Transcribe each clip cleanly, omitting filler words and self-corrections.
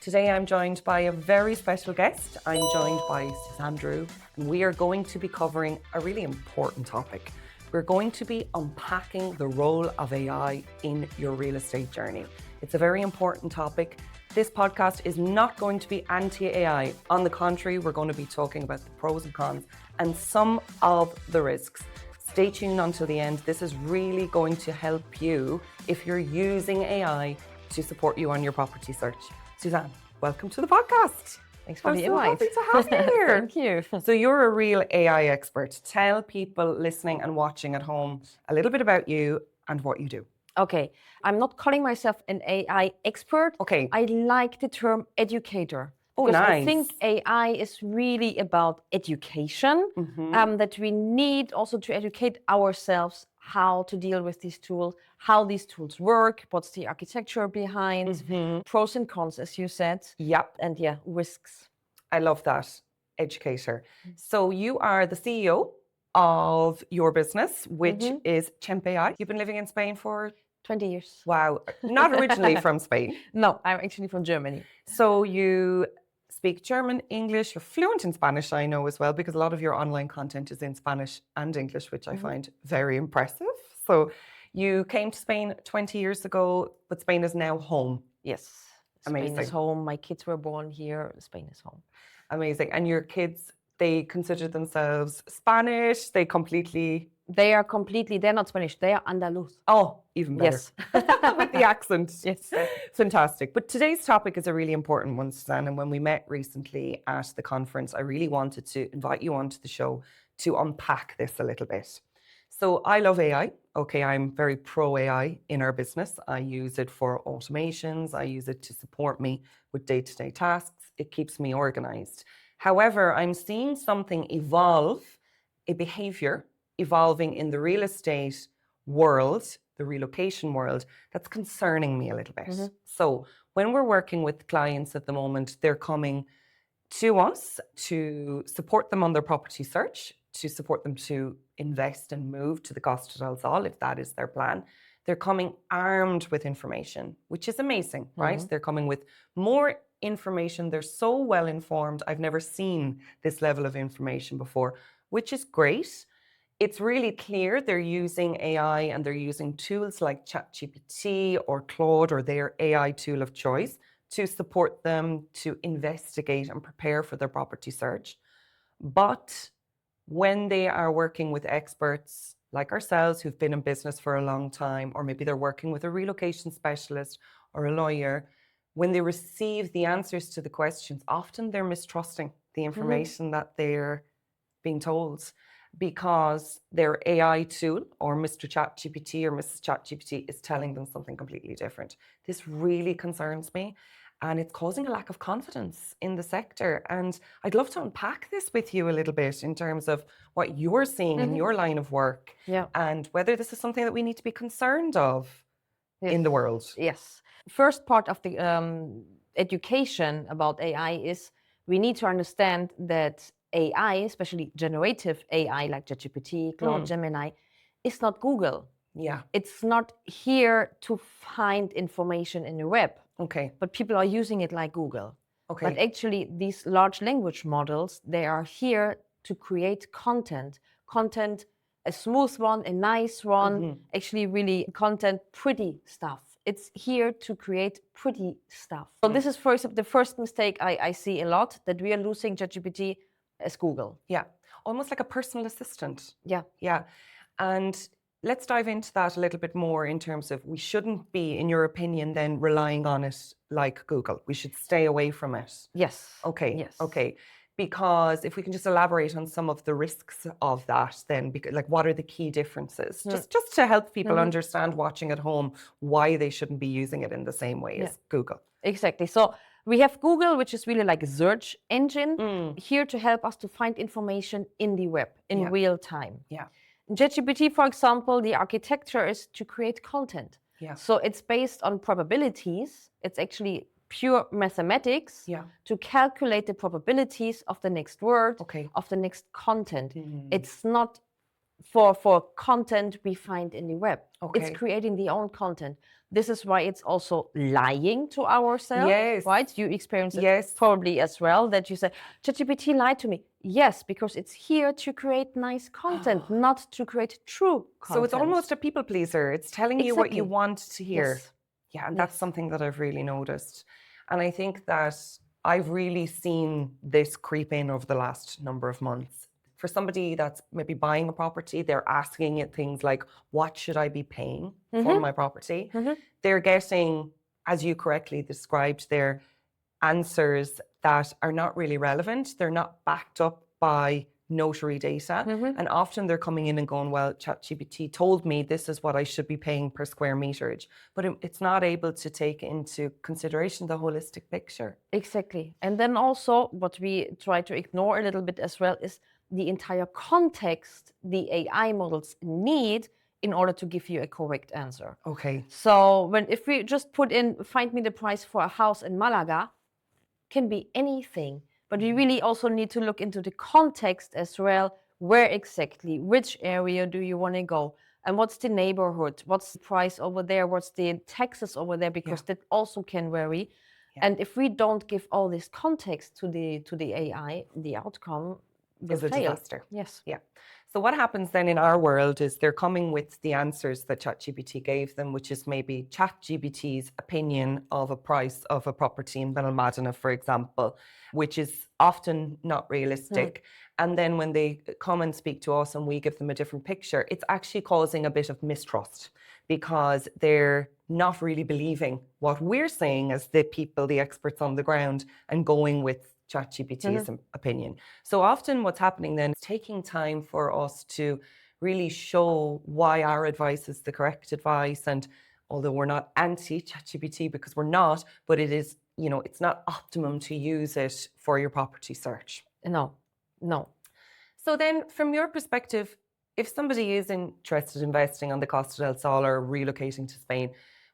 Today I'm joined by a very special guest. I'm joined by Susanne Drews, and we are going to be covering a really important topic. We're going to be unpacking the role of AI in your real estate journey. It's a very important topic. This podcast is not going to be anti-AI. On the contrary, we're going to be talking about the pros and cons and some of the risks. Stay tuned until the end. This is really going to help you if you're using AI to support you on your property search. Susanne, welcome to the podcast. Thanks for the invite. So happy to have you here. Thank you. So you're a real AI expert. Tell people listening and watching at home a little bit about you and what you do. Okay, I'm not calling myself an AI expert. Okay. I like the term educator. Oh, because nice. I think AI is really about education, that we need also to educate ourselves how to deal with these tools, how these tools work, what's the architecture behind, pros and cons, as you said. Yep. And risks. I love that. Educator. So you are the CEO of your business, which is Chemp AI. You've been living in Spain for 20 years. Wow. Not originally from Spain. No, I'm actually from Germany. So you speak German, English, you're fluent in Spanish, I know as well, because a lot of your online content is in Spanish and English, which I find very impressive. So you came to Spain 20 years ago, but Spain is now home. Yes. Amazing. Spain is home. My kids were born here. Spain is home. Amazing. And your kids, they consider themselves Spanish? They're not Spanish, they are Andaluz. Oh, even better. Yes. With the accent. Yes. Fantastic. But today's topic is a really important one, Susanne. And when we met recently at the conference, I really wanted to invite you onto the show to unpack this a little bit. So I love AI. Okay, I'm very pro AI in our business. I use it for automations. I use it to support me with day-to-day tasks. It keeps me organized. However, I'm seeing something evolve, a behavior evolving in the real estate world, the relocation world, that's concerning me a little bit. So when we're working with clients at the moment, they're coming to us to support them on their property search, to support them to invest and move to the Costa del Sol, if that is their plan. They're coming armed with information, which is amazing, right? They're coming with more information. They're so well informed. I've never seen this level of information before, which is great. It's really clear they're using AI and they're using tools like ChatGPT or Claude or their AI tool of choice to support them to investigate and prepare for their property search. But when they are working with experts like ourselves who've been in business for a long time, or maybe they're working with a relocation specialist or a lawyer, when they receive the answers to the questions, often they're mistrusting the information that they're being told, because their AI tool or Mr. ChatGPT or Mrs. ChatGPT is telling them something completely different. This really concerns me, and it's causing a lack of confidence in the sector. And I'd love to unpack this with you a little bit in terms of what you're seeing in your line of work and whether this is something that we need to be concerned of in the world. Yes. First part of the education about AI is we need to understand that AI, especially generative AI like ChatGPT, Claude, Gemini, is not Google. Yeah. It's not here to find information in the web. Okay. But people are using it like Google. Okay. But actually, these large language models, they are here to create content. Content, a smooth one, a nice one, actually really content, pretty stuff. It's here to create pretty stuff. So this is the first mistake I see a lot, that we are losing ChatGPT as Google. Yeah, almost like a personal assistant. Yeah. Yeah. And let's dive into that a little bit more in terms of we shouldn't be, in your opinion, then relying on it like Google. We should stay away from it. Yes. Okay. Yes. Okay. Because if we can just elaborate on some of the risks of that, then like what are the key differences? Just to help people understand watching at home why they shouldn't be using it in the same way as Google. Exactly. So we have Google, which is really like a search engine, here to help us to find information in the web in real time. Yeah. In ChatGPT, for example, the architecture is to create content. Yeah. So it's based on probabilities. It's actually pure mathematics to calculate the probabilities of the next word, of the next content. It's not for content we find in the web. It's Okay. creating the own content. This is why it's also lying to ourselves, Yes. right? You experience it Yes. probably as well, that you say, ChatGPT lied to me. Yes, because it's here to create nice content, not to create true content. So it's almost a people pleaser. It's telling you what you Exactly. want to hear. Yes. Yeah, and that's Yes. something that I've really noticed. And I think that I've really seen this creep in over the last number of months. For somebody that's maybe buying a property, they're asking it things like, what should I be paying for my property? They're getting, as you correctly described, their answers that are not really relevant. They're not backed up by notary data. And often they're coming in and going, well, ChatGPT told me this is what I should be paying per square meterage. But it's not able to take into consideration the holistic picture. Exactly. And then also what we try to ignore a little bit as well is the entire context the AI models need in order to give you a correct answer. Okay. So if we just put in, find me the price for a house in Malaga, can be anything. But we really also need to look into the context as well. Where exactly, which area do you want to go? And what's the neighborhood? What's the price over there? What's the taxes over there? Because that also can vary. And if we don't give all this context to the AI, the outcome will Is a fail. disaster. Yes. Yeah. So what happens then in our world is they're coming with the answers that ChatGPT gave them, which is maybe ChatGPT's opinion of a price of a property in Benalmadena, for example, which is often not realistic. And then when they come and speak to us and we give them a different picture, it's actually causing a bit of mistrust because they're not really believing what we're saying as the people, the experts on the ground, and going with ChatGPT's opinion. So often what's happening then is taking time for us to really show why our advice is the correct advice. And although we're not anti ChatGPT, because we're not, but it is, it's not optimum to use it for your property search. No. So then from your perspective, if somebody is interested in investing on the Costa del Sol or relocating to Spain,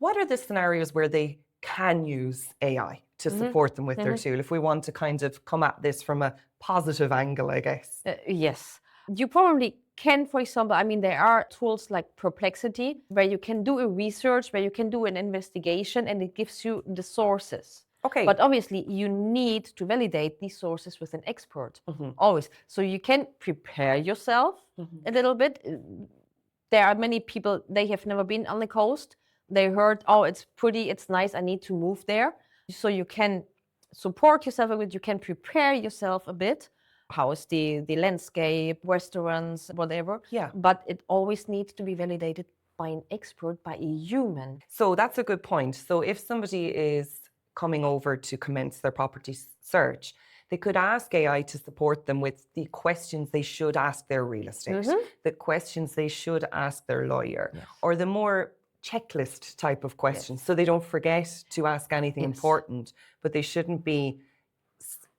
what are the scenarios where they can use AI to support them with their tool, if we want to kind of come at this from a positive angle, I guess? Yes. You probably can, for example, there are tools like Perplexity where you can do a research, where you can do an investigation, and it gives you the sources. Okay. But obviously, you need to validate these sources with an expert, always. So you can prepare yourself a little bit. There are many people, they have never been on the coast. They heard, oh, it's pretty, it's nice, I need to move there. So you can support yourself a bit, you can prepare yourself a bit. How is the landscape, restaurants, whatever. Yeah. But it always needs to be validated by an expert, by a human. So that's a good point. So if somebody is coming over to commence their property search, they could ask AI to support them with the questions they should ask their real estate, the questions they should ask their lawyer, or the more checklist type of questions. So they don't forget to ask anything important, but they shouldn't be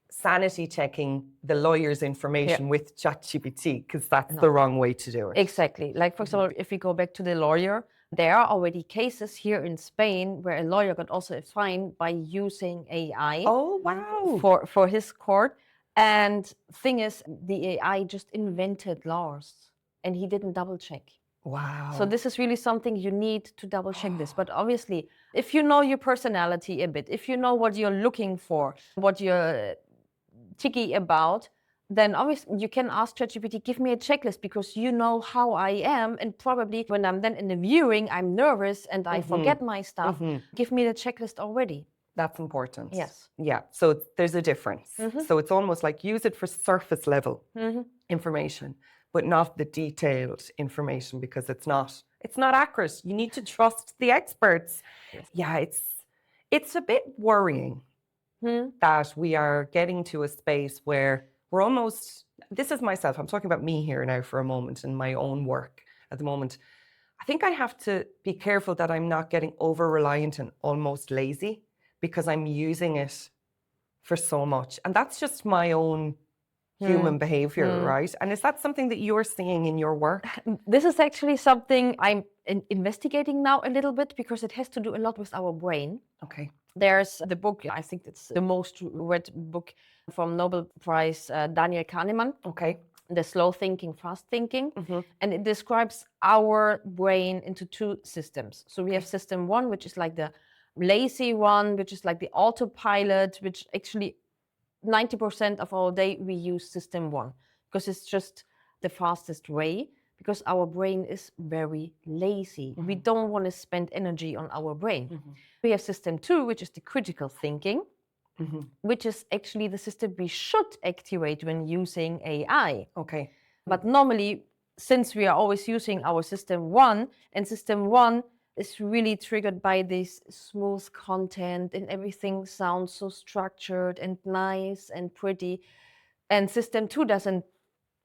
sanity checking the lawyer's information with ChatGPT, because that's the wrong way to do it. Exactly. Like, for example, if we go back to the lawyer, there are already cases here in Spain where a lawyer got also a fine by using AI. Oh, wow. For his court. And thing is, the AI just invented laws and he didn't double check. Wow. So this is really something you need to double check this. But obviously, if you know your personality a bit, if you know what you're looking for, what you're ticky about, then obviously you can ask ChatGPT, give me a checklist, because you know how I am. And probably when I'm then in the viewing, I'm nervous and I forget my stuff. Give me the checklist already. That's important. Yes. Yeah. So there's a difference. So it's almost like use it for surface level information, but not the detailed information, because it's not accurate. You need to trust the experts. Yeah, it's a bit worrying that we are getting to a space where we're almost, this is myself, I'm talking about me here now for a moment in my own work at the moment. I think I have to be careful that I'm not getting over-reliant and almost lazy, because I'm using it for so much. And that's just my own human behavior, right? And is that something that you're seeing in your work? This is actually something I'm investigating now a little bit, because it has to do a lot with our brain. Okay. There's the book, I think it's the most read book from Nobel Prize, Daniel Kahneman. Okay. the slow thinking, fast thinking, and it describes our brain into two systems. So we have system one, which is like the lazy one, which is like the autopilot, which actually 90% of our day we use system one because it's just the fastest way, because our brain is very lazy. We don't want to spend energy on our brain. We have system two, which is the critical thinking, which is actually the system we should activate when using AI. Okay. But normally, since we are always using our system one, and system one is really triggered by this smooth content and everything sounds so structured and nice and pretty. And system two doesn't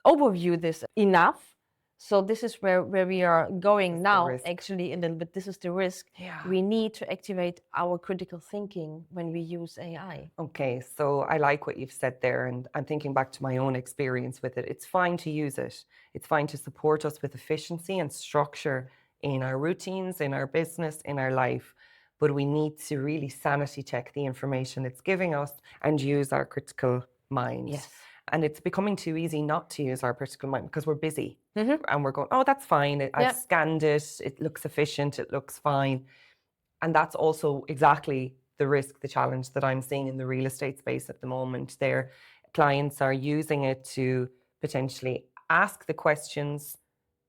overview this enough. So this is where we are going now, actually, a little bit. This is the risk. Yeah. We need to activate our critical thinking when we use AI. Okay, so I like what you've said there, and I'm thinking back to my own experience with it. It's fine to use it. It's fine to support us with efficiency and structure in our routines, in our business, in our life. But we need to really sanity check the information it's giving us and use our critical mind. Yes. And it's becoming too easy not to use our critical mind because we're busy and we're going, oh, that's fine. I've scanned it. It looks efficient. It looks fine. And that's also exactly the risk, the challenge that I'm seeing in the real estate space at the moment. Their clients are using it to potentially ask the questions,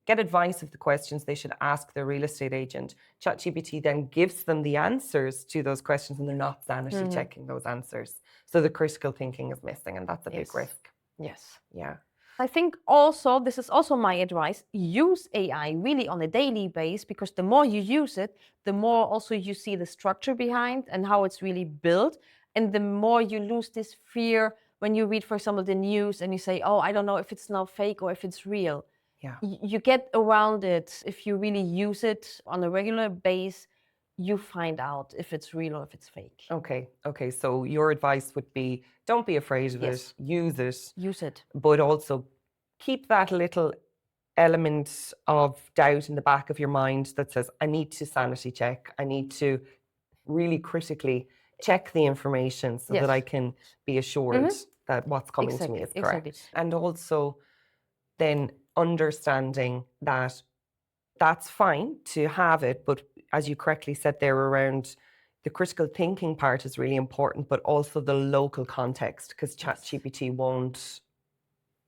get advice of the questions they should ask their real estate agent. ChatGPT then gives them the answers to those questions, and they're not sanity checking those answers. So the critical thinking is missing, and that's a big risk. Yes. Yeah. I think also, this is also my advice, use AI really on a daily basis, because the more you use it, the more also you see the structure behind and how it's really built. And the more you lose this fear when you read, for example, the news and you say, oh, I don't know if it's now fake or if it's real. Yeah. You get around it. If you really use it on a regular basis, you find out if it's real or if it's fake. Okay. So your advice would be, don't be afraid of it. Use it. Use it. But also keep that little element of doubt in the back of your mind that says, I need to sanity check. I need to really critically check the information so that I can be assured that what's coming to me is correct. Exactly. And also then understanding that that's fine to have it, but as you correctly said there, around the critical thinking part is really important, but also the local context, because ChatGPT won't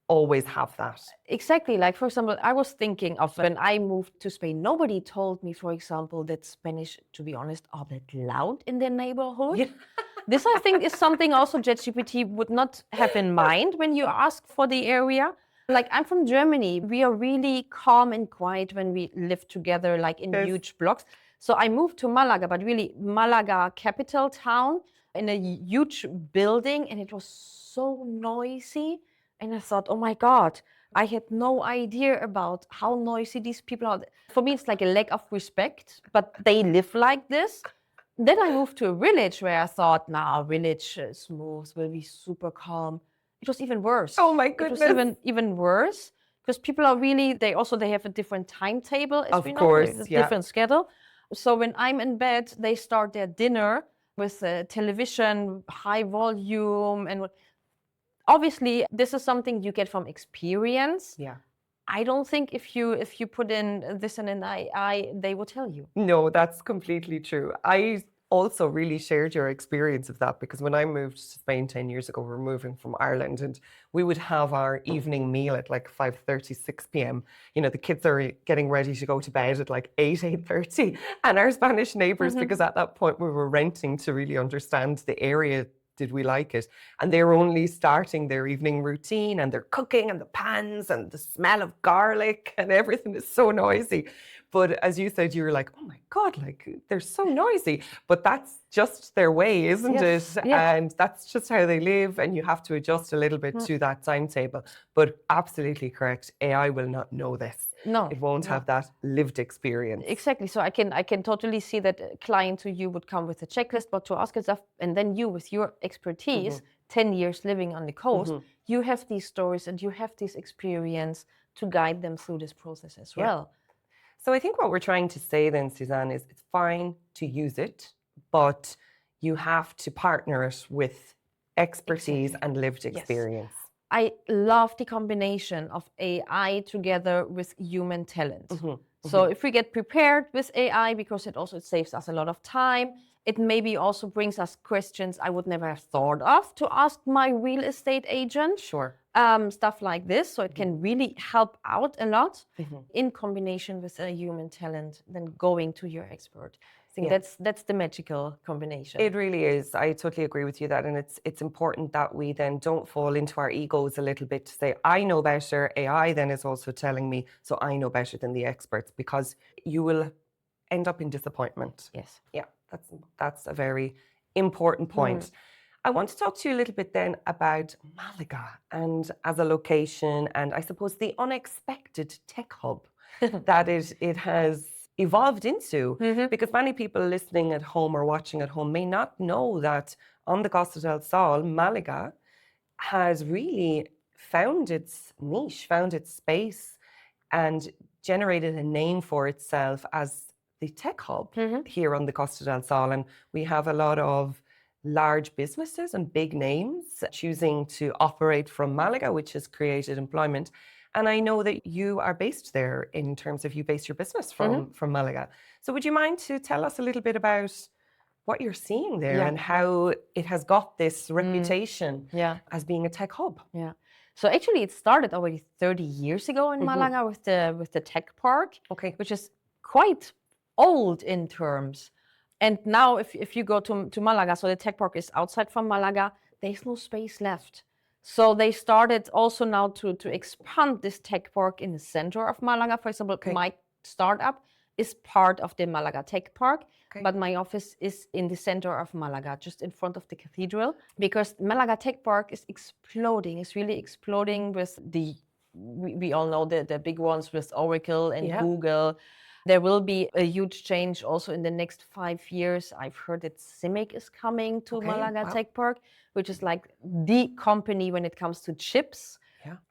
always have that. Exactly. Like, for example, I was thinking of when I moved to Spain, nobody told me, for example, that Spanish, to be honest, are a bit loud in their neighborhood. Yeah. This, I think, is something also ChatGPT would not have in mind when you ask for the area. Like, I'm from Germany. We are really calm and quiet when we live together, like in huge blocks. So I moved to Malaga, but really Malaga, capital town, in a huge building, and it was so noisy. And I thought, oh my God, I had no idea about how noisy these people are. For me, it's like a lack of respect, but they live like this. Then I moved to a village where I thought, nah, village smooth, will be super calm. It was even worse. Oh my goodness. It was even worse, because people are really, they have a different timetable, as we know. Of course, different schedule. So when I'm in bed, they start their dinner with television, high volume, and what. Obviously, this is something you get from experience. Yeah. I don't think if you put in this in an AI, they will tell you. No, that's completely true. I also really shared your experience of that, because when I moved to Spain 10 years ago, we were moving from Ireland, and we would have our evening meal at like 5:30, 6 p.m. You know, the kids are getting ready to go to bed at like 8:30. And our Spanish neighbors, because at that point we were renting to really understand the area, did we like it? And they're only starting their evening routine, and they're cooking, and the pans and the smell of garlic and everything is so noisy. But as you said, you were like, oh my God, like they're so noisy. But that's just their way, isn't it? Yeah. And that's just how they live. And you have to adjust a little bit to that timetable. But absolutely correct. AI will not know this. No. It won't have that lived experience. Exactly. So I can totally see that a client to you would come with a checklist, but to ask yourself, and then you with your expertise, 10 years living on the coast, you have these stories and you have this experience to guide them through this process as well. So I think what we're trying to say then, Susanne, is it's fine to use it, but you have to partner it with expertise and lived experience. I love the combination of AI together with human talent. So if we get prepared with AI, because it saves us a lot of time, it maybe also brings us questions I would never have thought of to ask my real estate agent. Sure. Stuff like this. So it can really help out a lot in combination with a human talent than going to your expert. I think that's the magical combination. It really is. I totally agree with you that, and it's important that we then don't fall into our egos a little bit to say, I know better. AI then is also telling me, so I know better than the experts, because you will end up in disappointment. Yes. Yeah, that's a very important point. I want to talk to you a little bit then about Malaga and as a location, and I suppose the unexpected tech hub that it has evolved into, because many people listening at home or watching at home may not know that on the Costa del Sol, Malaga has really found its niche, found its space, and generated a name for itself as the tech hub here on the Costa del Sol. And we have a lot of large businesses and big names choosing to operate from Malaga, which has created employment. And I know that you are based there in terms of you base your business from Malaga. So would you mind to tell us a little bit about what you're seeing there and how it has got this reputation as being a tech hub? Yeah. So actually it started already 30 years ago in Malaga with the tech park, which is quite old in terms. And now if you go to Malaga, so the tech park is outside from Malaga, there's no space left. So they started also now to expand this tech park in the center of Malaga. For example, my startup is part of the Malaga Tech Park, but my office is in the center of Malaga, just in front of the cathedral, because Malaga Tech Park is exploding. It's really exploding with we all know the big ones with Oracle and Google. There will be a huge change also in the next 5 years. I've heard that CIMIC is coming to Malaga Tech Park, which is like the company when it comes to chips.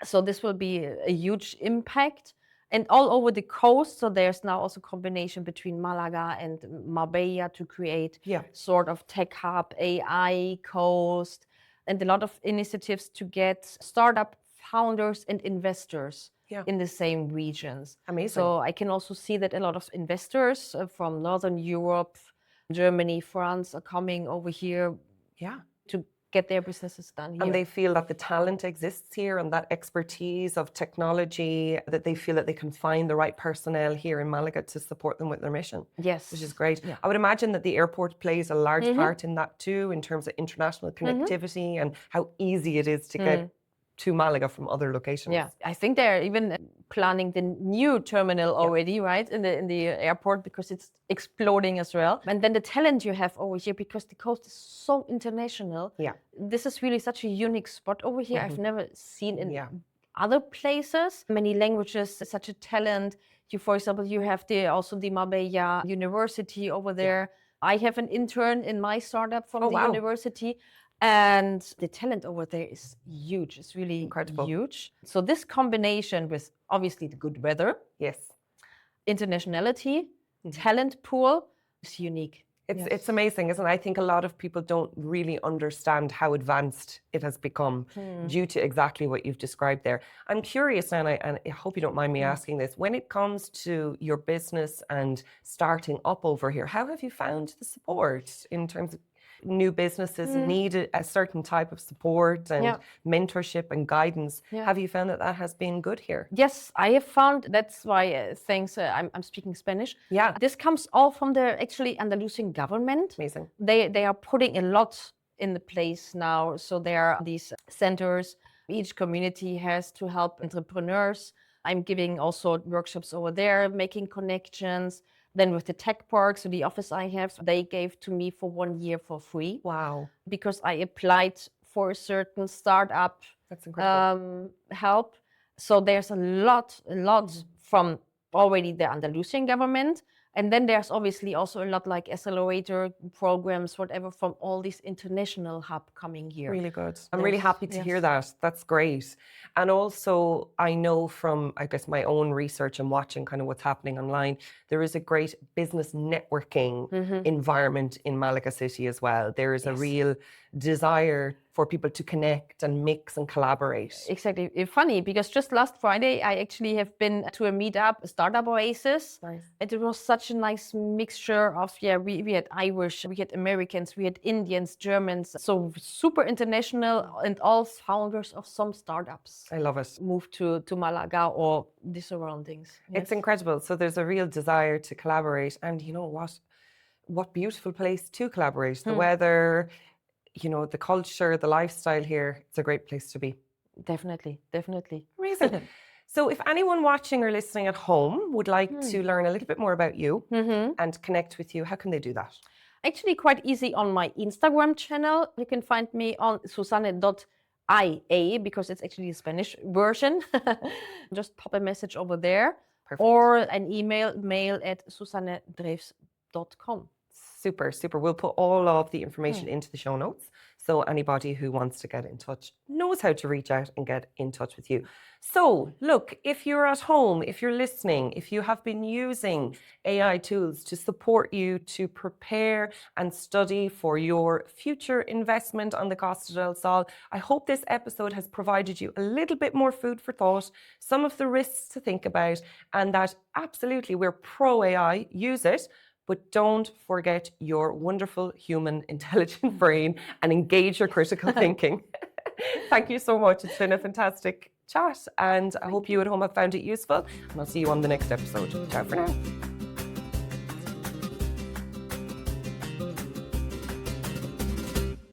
So this will be a huge impact. And all over the coast, so there's now also a combination between Malaga and Marbella to create sort of tech hub, AI coast, and a lot of initiatives to get startup founders and investors in the same regions. Amazing. So I can also see that a lot of investors from Northern Europe, Germany, France are coming over here to get their businesses done here. And they feel that the talent exists here and that expertise of technology, that they feel that they can find the right personnel here in Malaga to support them with their mission. Yes. Which is great. I would imagine that the airport plays a large part in that too, in terms of international connectivity and how easy it is to get to Malaga from other locations. Yeah, I think they're even planning the new terminal already, right, in the airport, because it's exploding as well. And then the talent you have over here, because the coast is so international. Yeah, this is really such a unique spot over here. I've never seen in other places. Many languages, such a talent. You, for example, you have also the Marbella University over there. I have an intern in my startup from the university. And the talent over there is huge. It's really incredible, huge. So this combination with obviously the good weather, internationality, talent pool is unique. It's amazing, isn't it? I think a lot of people don't really understand how advanced it has become due to exactly what you've described there. I'm curious, and I hope you don't mind me asking this, when it comes to your business and starting up over here, how have you found the support in terms of new businesses need a certain type of support and mentorship and guidance? Have you found that has been good here? Yes, I have found. That's why I'm speaking Spanish. This comes all from the actually Andalusian government. Amazing. They are putting a lot in the place now. So there are these centers. Each community has to help entrepreneurs. I'm giving also workshops over there, making connections. Then with the tech park, so the office I have, they gave to me for 1 year for free. Wow. Because I applied for a certain startup help. So there's a lot from already the Andalusian government. And then there's obviously also a lot like accelerator programs, whatever, from all these international hub coming here. Really good. I'm really happy to hear that. That's great. And also, I know from, I guess, my own research and watching kind of what's happening online, there is a great business networking environment in Malaga City as well. There is a real desire for people to connect and mix and collaborate. Exactly. It's funny because just last Friday, I actually have been to a meetup, a startup oasis. Nice. And it was such a nice mixture of, we had Irish, we had Americans, we had Indians, Germans. So super international, and all founders of some startups. I love it. Moved to Malaga or the surroundings. Yes. It's incredible. So there's a real desire to collaborate. And you know what? What beautiful place to collaborate. The weather, you know, the culture, the lifestyle here. It's a great place to be. Definitely, definitely. Amazing. So if anyone watching or listening at home would like to learn a little bit more about you and connect with you, how can they do that? Actually, quite easy on my Instagram channel. You can find me on Susanne.ia because it's actually a Spanish version. Just pop a message over there. Perfect. Or an mail at susannedrews.com. Super, super. We'll put all of the information into the show notes. So anybody who wants to get in touch knows how to reach out and get in touch with you. So look, if you're at home, if you're listening, if you have been using AI tools to support you to prepare and study for your future investment on the Costa del Sol, I hope this episode has provided you a little bit more food for thought, some of the risks to think about, and that absolutely we're pro AI, use it. But don't forget your wonderful human intelligent brain and engage your critical thinking. Thank you so much. It's been a fantastic chat, and I hope you at home have found it useful. And I'll see you on the next episode. Ciao for now.